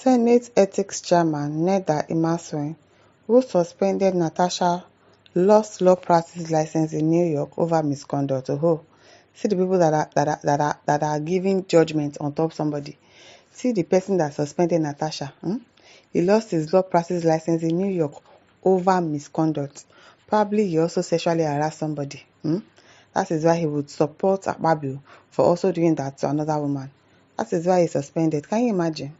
Senate Ethics Chairman Neda Imasuen, who suspended NATASHA, lost law practice license in New York over misconduct. Oh, see the people that are giving judgment on top somebody. See the person that suspended NATASHA. He lost his law practice license in New York over misconduct. Probably he also sexually harassed somebody. That is why he would support Akpabio for also doing that to another woman. That is why he's suspended. Can you imagine?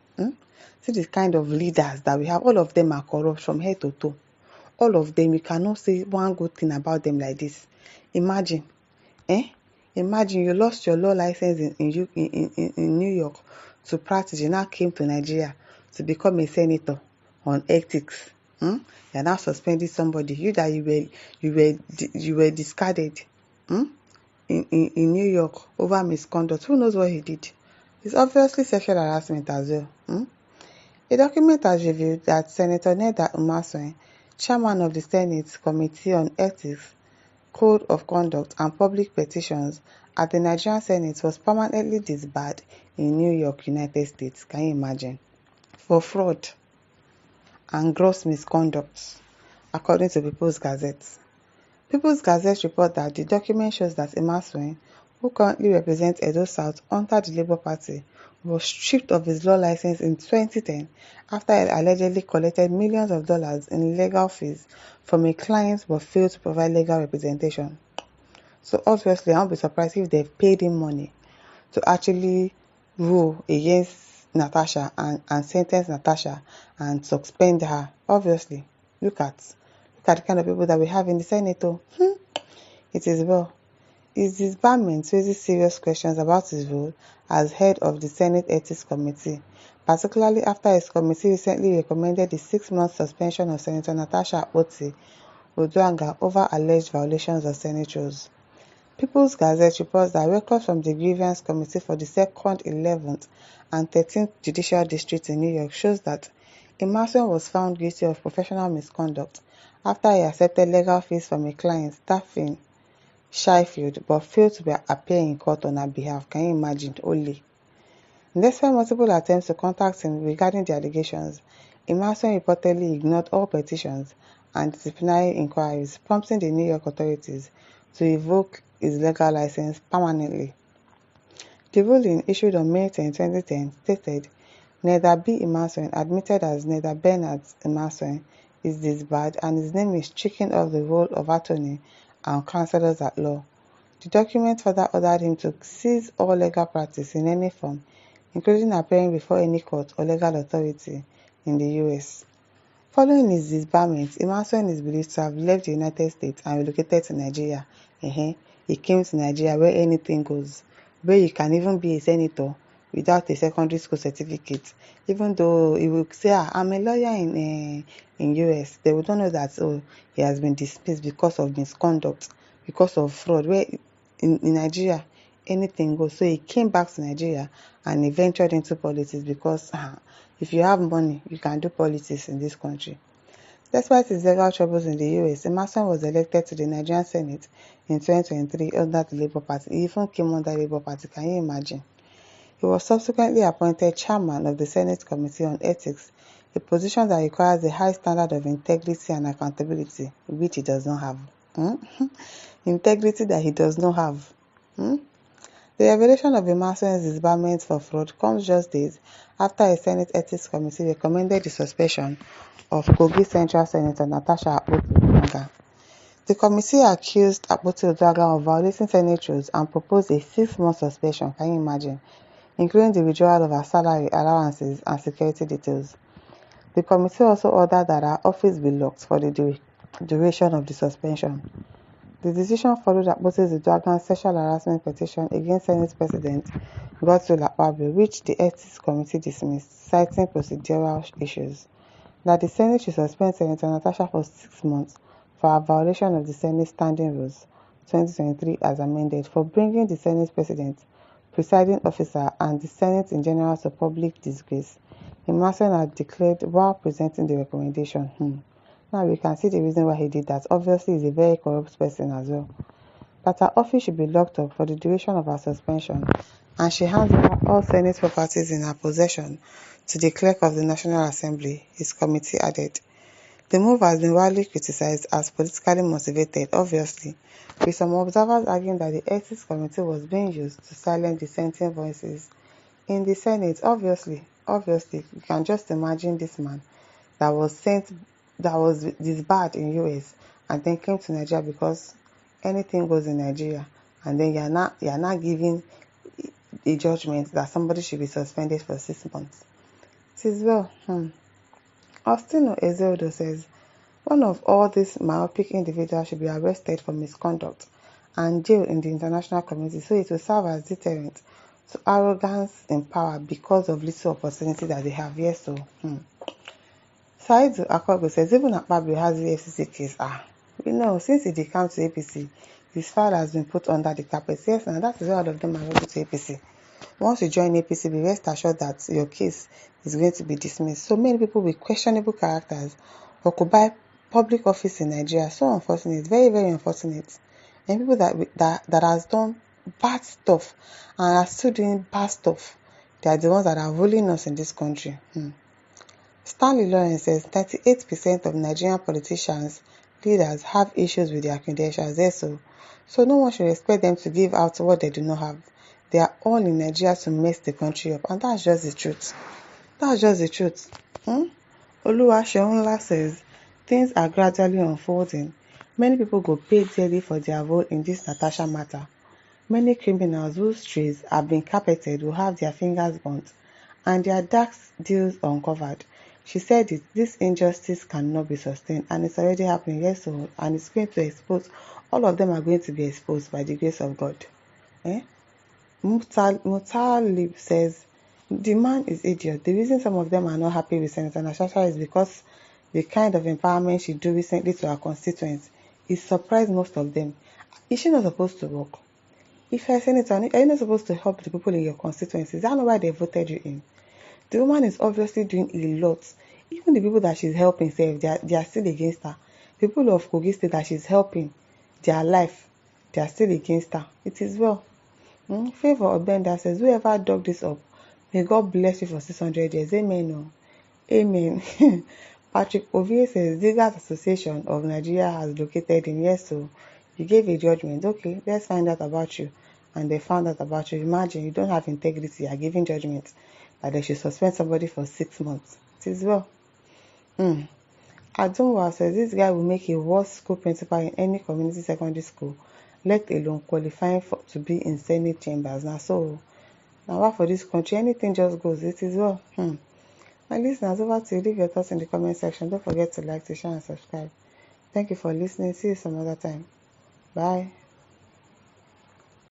See the kind of leaders that we have. All of them are corrupt from head to toe. All of them, you cannot say one good thing about them like this. Imagine. Imagine you lost your law license in New York to practice. You now came to Nigeria to become a senator on ethics. You are now suspending somebody. You that you were discarded in New York over misconduct. Who knows what he did? It's obviously sexual harassment as well. A document has revealed that Senator Neda Imasuen, chairman of the Senate Committee on Ethics, Code of Conduct and Public Petitions at the Nigerian Senate, was permanently disbarred in New York, United States. Can you imagine? For fraud and gross misconduct, according to People's Gazette. People's Gazette report that the document shows that Imasuen, who currently represents Edo South under the Labour Party, was stripped of his law license in 2010 after he allegedly collected millions of dollars in legal fees from a client but failed to provide legal representation. So obviously, I won't be surprised if they've paid him money to actually rule against NATASHA and sentence NATASHA and suspend her. Obviously, look at the kind of people that we have in the Senate. It is well. His disbarment raises serious questions about his role as head of the Senate Ethics Committee, particularly after his committee recently recommended the 6-month suspension of Senator NATASHA Akpoti-Uduaghan over alleged violations of Senate rules. People's Gazette reports that records from the Grievance Committee for the 2nd, 11th, and 13th Judicial Districts in New York shows that Imasuen was found guilty of professional misconduct after he accepted legal fees from a client, Daphne Sheffield, but failed to appear in court on her behalf. Can you imagine? Only. Despite multiple attempts to contact him regarding the allegations, Imasuen reportedly ignored all petitions and disciplinary inquiries, prompting the New York authorities to revoke his legal license permanently. The ruling, issued on May 10, 2010, stated Neda B. Imasuen, admitted as Neda Bernard Imasuen, is disbarred and his name is stricken off the roll of attorney and counsellors at law. The document further ordered him to cease all legal practice in any form, including appearing before any court or legal authority in the U.S. Following his disbarment, Imasuen is believed to have left the United States and relocated to Nigeria. He came to Nigeria where anything goes, where you can even be a senator without a secondary school certificate. Even though he will say, I'm a lawyer in US, they would not know that he has been dismissed because of misconduct, because of fraud. Where in Nigeria, anything goes. So he came back to Nigeria and he ventured into politics because if you have money, you can do politics in this country. Despite his legal troubles in the US, Imasuen was elected to the Nigerian Senate in 2023 under the Labour Party. He even came under the Labour Party. Can you imagine? He was subsequently appointed chairman of the Senate Committee on Ethics, a position that requires a high standard of integrity and accountability, which he does not have. Integrity that he does not have. The revelation of Imasuen's disbarment for fraud comes just days after a Senate Ethics Committee recommended the suspension of Kogi Central Senator NATASHA Akpoti-Uduaghan. The committee accused Akpoti-Uduaghan of violating Senate rules and proposed a 6-month suspension. Can you imagine? Including the withdrawal of her salary, allowances, and security details. The committee also ordered that her office be locked for the duration of the suspension. The decision followed Akpoti-Uduaghan's sexual harassment petition against Senate President Godswill Akpabio, which the Ethics Committee dismissed, citing procedural issues. That the Senate should suspend Senator NATASHA for 6 months for a violation of the Senate Standing Rules 2023 as amended for bringing the Senate President, presiding officer, and the Senate in general to public disgrace. Imasuen had declared while presenting the recommendation. Now we can see the reason why he did that. Obviously, he's a very corrupt person as well. That her office should be locked up for the duration of her suspension, and she hands over all Senate properties in her possession to the clerk of the National Assembly, his committee added. The move has been widely criticized as politically motivated, obviously, with some observers arguing that the Ethics Committee was being used to silence dissenting voices in the Senate. Obviously, you can just imagine this man that was disbarred in US and then came to Nigeria because anything goes in Nigeria, and then you're not giving a judgment that somebody should be suspended for 6 months. It is well. Austin Ezeodo says one of all these myopic individuals should be arrested for misconduct and jailed in the international community so it will serve as deterrent to arrogance in power because of little opportunity that they have. Yes, so Saidu Akogo says even Akpabio has the FCC case. Since he did come to APC, his file has been put under the carpet. Yes, and that is why all of them are going to APC. Once you join APC, be rest assured that your case is going to be dismissed. So many people with questionable characters occupy public office in Nigeria. So unfortunate, very, very unfortunate. And people that has done bad stuff and are still doing bad stuff, they are the ones that are ruling us in this country. Stanley Lawrence says 98% of Nigerian politicians, leaders have issues with their credentials. So no one should expect them to give out what they do not have. They are all in Nigeria to mess the country up, and that's just the truth. Oluwaseunla says things are gradually unfolding. Many people go pay dearly for their role in this NATASHA matter. Many criminals whose trays have been carpeted will have their fingers burnt and their dark deals uncovered. She said this injustice cannot be sustained, and it's already happening. Yes, and it's going to expose. All of them are going to be exposed by the grace of God. Mutalib says the man is idiot. The reason some of them are not happy with Senator NATASHA is because the kind of empowerment she did recently to her constituents is surprised most of them. Is she not supposed to work? If you're a senator, are you not supposed to help the people in your constituencies? Is that not why they voted you in? The woman is obviously doing a lot. Even the people that she's helping, they are still against her. People of Kogi State that she's helping, their life, they are still against her. It is well. Favor Obenda says, whoever dug this up, may God bless you for 600 years. Amen. Amen. Patrick Ovie says, Diggers Association of Nigeria has located him. Yes, so you gave a judgment. Okay, let's find out about you. And they found out about you. Imagine you don't have integrity. You are giving judgment that they should suspend somebody for 6 months. It is well. Adunwa says this guy will make a worse school principal in any community secondary school, let alone qualifying to be in Senate chambers. Now for this country, anything just goes. It is well. My listeners, over to you. Leave your thoughts in the comment section. Don't forget to like, to share, and subscribe. Thank you for listening. See you some other time. Bye.